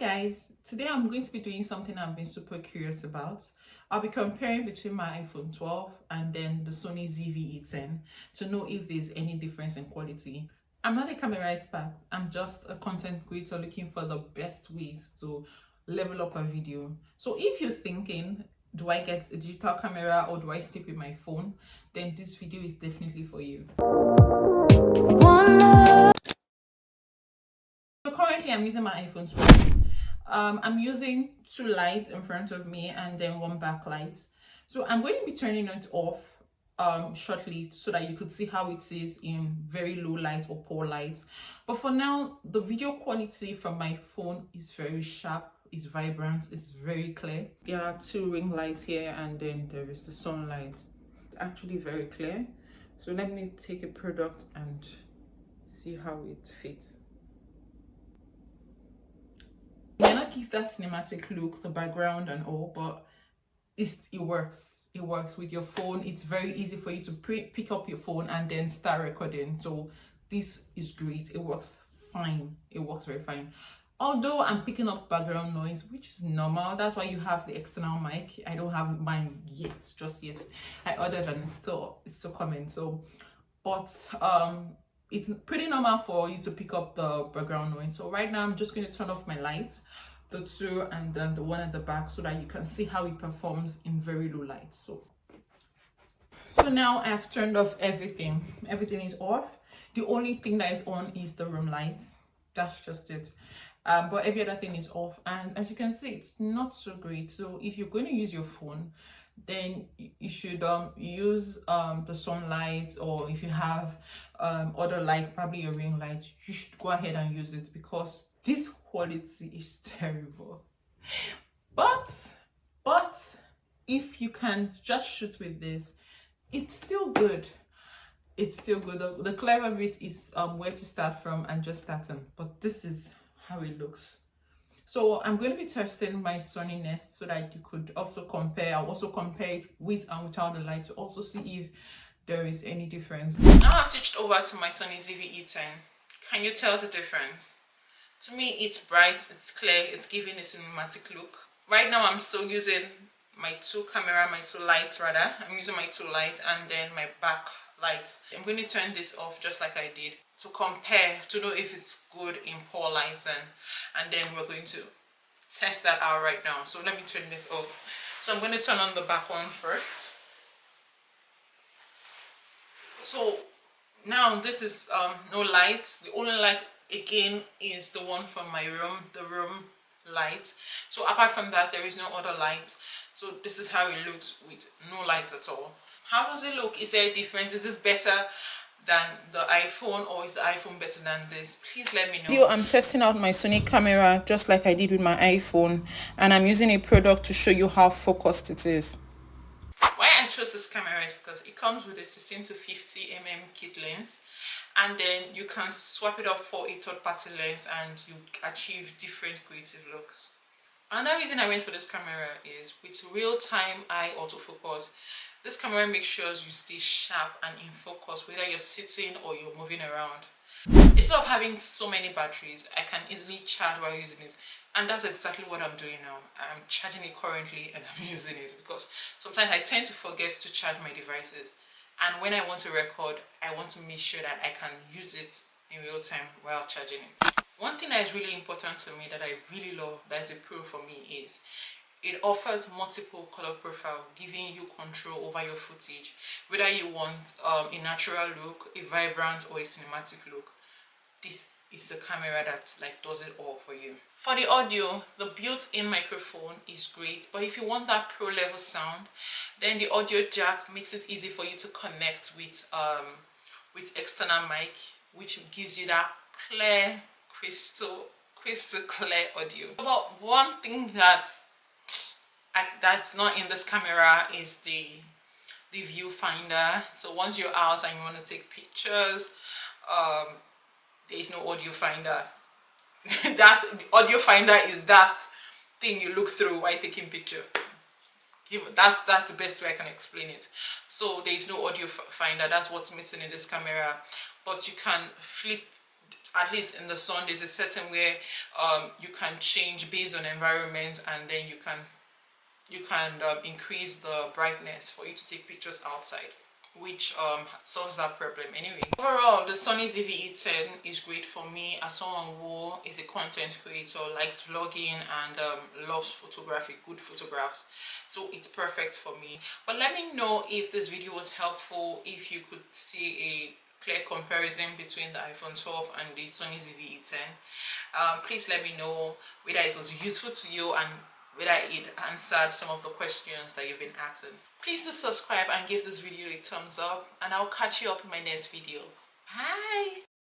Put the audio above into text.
guys, today I'm going to be doing something I've been super curious about. I'll be comparing between my iPhone 12 and then the Sony ZV-E10 to know if there's any difference in quality. I'm not a camera expert, I'm just a content creator looking for the best ways to level up a video. So if you're thinking, do I get a digital camera or do I stick with my phone, then this video is definitely for you. So currently I'm using my iPhone 12. I'm using two lights in front of me and then one backlight. So I'm going to be turning it off shortly so that you could see how it is in very low light or poor light. But for now, the video quality from my phone is very sharp, it's vibrant, it's very clear. There are two ring lights here and then there is the sunlight. It's actually very clear. So let me take a product and see how it fits. It may not give that cinematic look, the background and all, but it works. It works with your phone. It's very easy for you to pick up your phone and then start recording. So this is great. It works fine. It works very fine. Although I'm picking up background noise, which is normal. That's why you have the external mic. I don't have mine yet, just yet. I ordered and it's still coming. So, but it's pretty normal for you to pick up the background noise. So right now I'm just going to turn off my lights, the two and then the one at the back, so that you can see how it performs in very low light. So now I've turned off everything. Everything is off. The only thing that is on is the room lights. That's just it. But every other thing is off, and as you can see, it's not so great. So if you're going to use your phone, then you should use the sunlight, or if you have other lights, probably your ring light, you should go ahead and use it, because this quality is terrible. But if you can just shoot with this, it's still good. It's still good. The clever bit is where to start from and just starting, but this is how it looks. So I'm going to be testing my Sony Nest so that you could also compare. I'll also compare it with and without the light to also see if there is any difference. Now I've switched over to my Sony ZV-E10. Can you tell the difference? To me, it's bright, it's clear, it's giving a cinematic look. Right now I'm still using my two lights rather. I'm using my two lights and then my back light. I'm going to turn this off just like I did to compare, to know if it's good in poor lights, and then we're going to test that out right now. So let me turn this off. So I'm going to turn on the back one first. So now this is no lights. The only light again is the one from my room, the room light. So apart from that, there is no other light. So this is how it looks with no light at all. How does it look? Is there a difference? Is this better than the iPhone, or is the iPhone better than this? Please let me know. I'm testing out my Sony camera just like I did with my iPhone, and I'm using a product to show you how focused it is. Why I chose this camera is because it comes with a 16 to 50 mm kit lens, and then you can swap it up for a third-party lens and you achieve different creative looks. Another reason I went for this camera is with real-time eye autofocus. This camera makes sure you stay sharp and in focus, whether you're sitting or you're moving around. Instead of having so many batteries, I can easily charge while using it. And that's exactly what I'm doing now. I'm charging it currently and I'm using it, because sometimes I tend to forget to charge my devices. And when I want to record, I want to make sure that I can use it in real time while charging it. One thing that is really important to me, that I really love, that is a pro for me, is it offers multiple color profile, giving you control over your footage, whether you want a natural look, a vibrant, or a cinematic look. This is the camera that does it all for you. For the audio, the built-in microphone is great, but if you want that pro level sound, then the audio jack makes it easy for you to connect with external mic, which gives you that clear, crystal clear audio. But one thing that's not in this camera is the viewfinder. So once you're out and you want to take pictures, there is no audio finder. That audio finder is that thing you look through while taking picture. That's the best way I can explain it. So there is no audio finder. That's what's missing in this camera. But you can flip at least in the sun, there's a setting where you can change based on environment, and then you can increase the brightness for you to take pictures outside, which solves that problem anyway. Overall, the Sony ZV-E10 is great for me as someone who is a content creator, likes vlogging, and loves photography, good photographs. So it's perfect for me. But let me know if this video was helpful, if you could see a clear comparison between the iPhone 12 and the Sony ZV-E10. Please let me know whether it was useful to you and whether it answered some of the questions that you've been asking. Please do subscribe and give this video a thumbs up, and I'll catch you up in my next video. Bye!